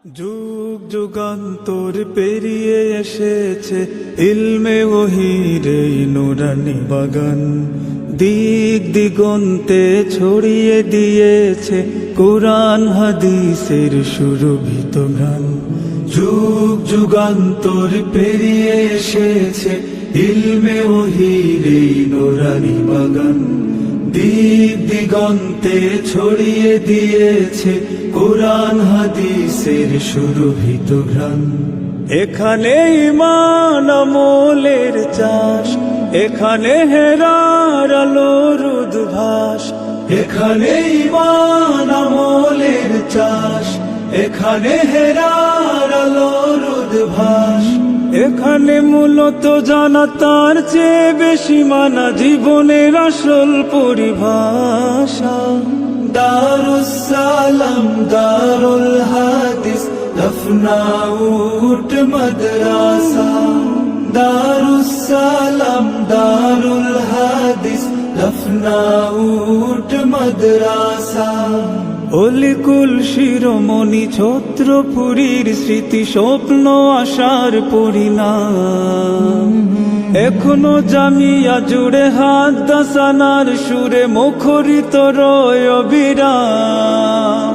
যুগ যুগান্তর পেরিয়ে এসেছে ইলমে ওহীর এই নুরানি বাগান, দিক দিগন্তে ছড়িয়ে দিয়েছে কুরআন হাদিসের সুরভিত গান। যুগ যুগান্তর পেরিয়ে এসেছে ইলমে ওহীর এই নুরানি বাগান, দিক দিগন্তে ছড়িয়ে দিয়েছে কুরআন হাদিসের সুরভিত ঘ্রাণ। এখানে ঈমান আমলের চাষ, এখানে হেরার আলোর উদ্ভাস। এখানে ঈমান আমলের চাষ, এখানে হেরার আলোর উদ্ভাস। এখানে মূলত জানা তার চেয়ে বেশি মানা জীবনের আসল পরিভাষা। দারুস সালাম দারুল হাদিস লখনউট মাদ্রাসা। দারুস সালাম দারুল হাদিস লখনউট মাদ্রাসা। অলিকুল শিরোমণি ছত্রপুরীর স্মৃতি স্বপ্ন আশার পরিণাম। এখনো জামিয়া জুড়ে হাদাসানার সুরে মুখরিত রয় অবিরাম।